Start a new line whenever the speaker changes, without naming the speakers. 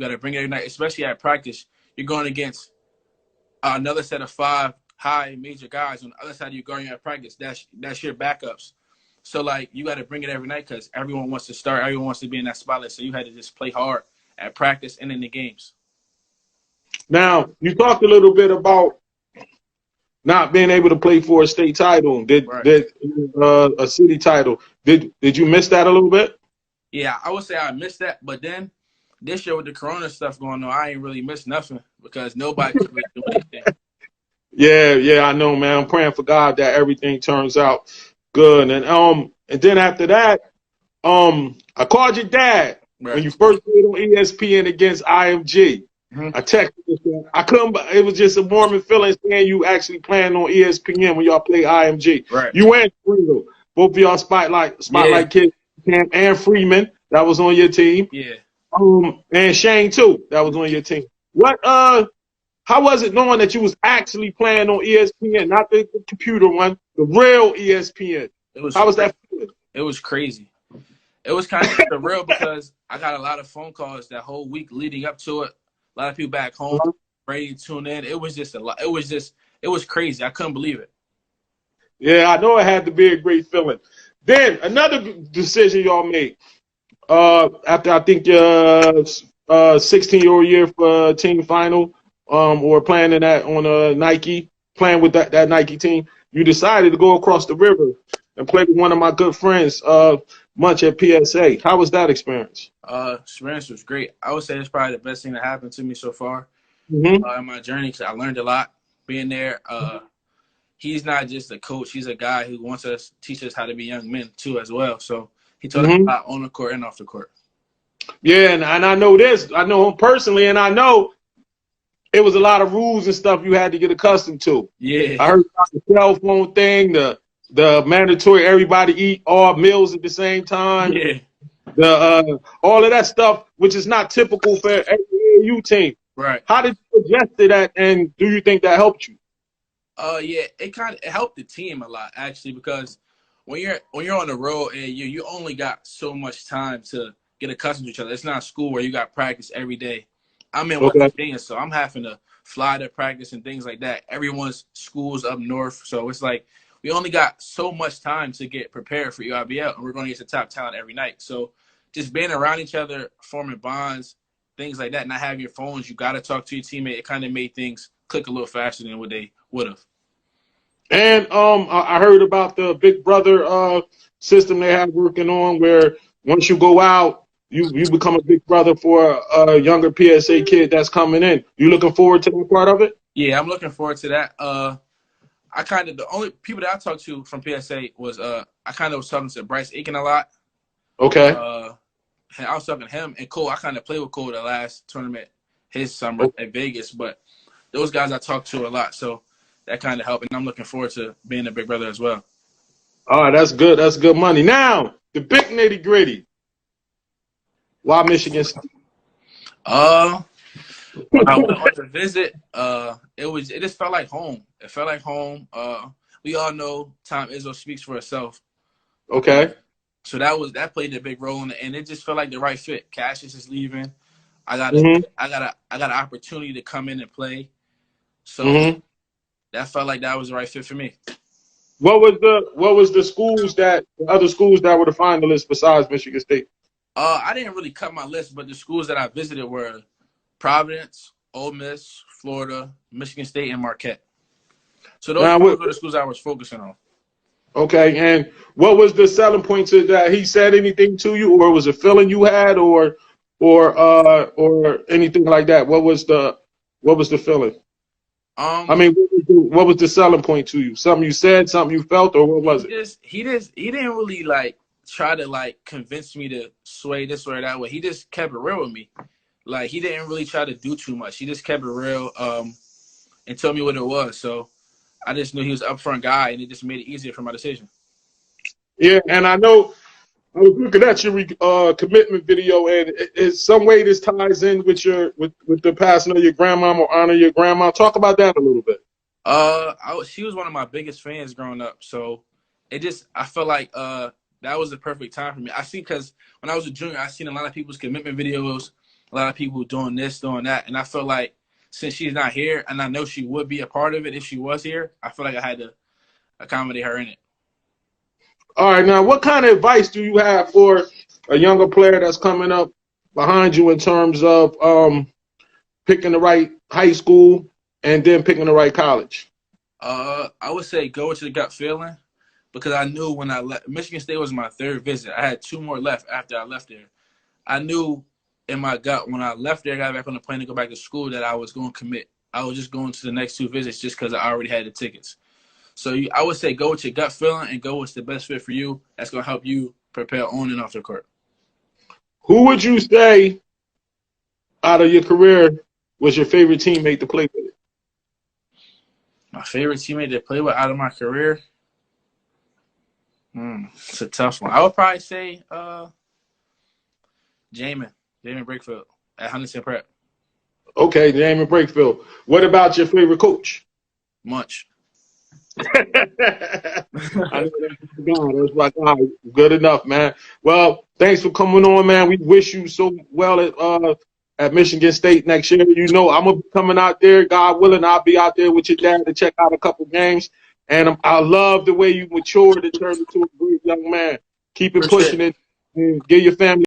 You got to bring it every night, especially at practice. You're going against another set of 5 high major guys on the other side of your guarding at practice. That's your backups. So, like, you got to bring it every night because everyone wants to start. Everyone wants to be in that spotlight. So you had to just play hard at practice and in the games.
Now, you talked a little bit about not being able to play for a state title, a city title. Did you miss that a little bit?
Yeah, I would say I missed that. But then this year with the corona stuff going on, I ain't really missed nothing because nobody could really do anything.
Yeah, I know, man. I'm praying for God that everything turns out good. And then after that, I called your dad when you first played on ESPN against IMG. I texted him. I couldn't. It was just a warming feeling seeing you actually playing on ESPN when y'all play IMG.
Right.
You and Springle, both of y'all spotlight kids, Cam and Freeman, that was on your team.
Yeah.
And Shane too, that was on your team. How was it knowing that you was actually playing on ESPN, not the computer one, the real ESPN? How was that feeling?
It was crazy. It was kind of surreal because I got a lot of phone calls that whole week leading up to it. A lot of people back home ready to tune in. It was just a lot. It was crazy. I couldn't believe it.
Yeah, I know it had to be a great feeling. Then another decision y'all made after I think your 16-year-old year for team final, or playing in that on Nike, playing with that Nike team, you decided to go across the river and play with one of my good friends, Munch at PSA. How was that experience?
Experience was great. I would say it's probably the best thing that happened to me so far
in
my journey because I learned a lot being there. He's not just a coach; he's a guy who wants us to teach us how to be young men too, as well. So he taught us a lot on the court and off the court.
Yeah, and I know this. I know him personally, and I know it was a lot of rules and stuff you had to get accustomed to.
Yeah,
I heard about the cell phone thing, the mandatory everybody eat all meals at the same time.
Yeah.
The all of that stuff, which is not typical for every AAU team.
Right.
How did you adjust to that, and do you think that helped you?
Yeah, it helped the team a lot actually because when you're on the road and you only got so much time to get accustomed to each other. It's not school where you got practice every day. I'm in West Virginia, so I'm having to fly to practice and things like that. Everyone's school's up north, so it's like we only got so much time to get prepared for UIBL, and we're going to get the top talent every night. So just being around each other, forming bonds, things like that, not having your phones, you got to talk to your teammate. It kind of made things click a little faster than what they would have.
And I heard about the Big Brother system they have working on, where once you go out, you become a big brother for a younger PSA kid that's coming in. You looking forward to that part of it?
Yeah, I'm looking forward to that. The only people that I talked to from PSA was I kind of was talking to Bryce Aiken a lot.
Okay.
And I was talking to him and Cole. I kind of played with Cole the last tournament his summer at Vegas, but those guys I talked to a lot, so that kind of helped. And I'm looking forward to being a big brother as well.
All right, that's good. That's good money. Now the big nitty gritty. Why Michigan State?
When I went on the visit, it just felt like home. It felt like home. We all know Tom Izzo speaks for itself.
Okay.
So that played a big role in it, and it just felt like the right fit. Cassius is leaving. I got an opportunity to come in and play. So that felt like that was the right fit for me.
What was the other schools that were the finalists besides Michigan State?
I didn't really cut my list, but the schools that I visited were Providence, Ole Miss, Florida, Michigan State, and Marquette. So those were the schools I was focusing on.
Okay, and what was the selling point to that? He said anything to you, or was it a feeling you had, or anything like that? What was the feeling? I mean, what was the selling point to you? Something you said, something you felt, or what was it?
He didn't really try to convince me to sway this or that way. He just kept it real with me. He didn't really try to do too much. He just kept it real and told me what it was. So I just knew he was an upfront guy, and it just made it easier for my decision.
Yeah, and I know I was looking at your commitment video, and in some way this ties in with with the passing of your grandmom or honor your grandma. Talk about that a little bit.
She was one of my biggest fans growing up, so I felt like that was the perfect time for me. Because when I was a junior, I seen a lot of people's commitment videos, a lot of people doing this, doing that. And I feel like since she's not here, and I know she would be a part of it if she was here, I feel like I had to accommodate her in it.
All right, now what kind of advice do you have for a younger player that's coming up behind you in terms of picking the right high school and then picking the right college?
I would say go with your gut feeling, because I knew when I left. Michigan State was my third visit. I had 2 more left after I left there. I knew in my gut when I left there, got back on the plane to go back to school, that I was going to commit. I was just going to the next 2 visits just because I already had the tickets. So I would say go with your gut feeling and go with the best fit for you. That's going to help you prepare on and off the court.
Who would you say out of your career was your favorite teammate to play with?
My favorite teammate to play with out of my career? It's a tough one. I would probably say Jamin Brakefield at Huntington Prep.
Okay, Jamin Brakefield. What about your favorite coach?
Munch.
I know that's my guy. Good enough, man. Well, thanks for coming on, man. We wish you so well at Michigan State next year. You know, I'm gonna be coming out there, God willing. I'll be out there with your dad to check out a couple games. And I love the way you matured and turned into a great young man. Keep it pushing it and give your family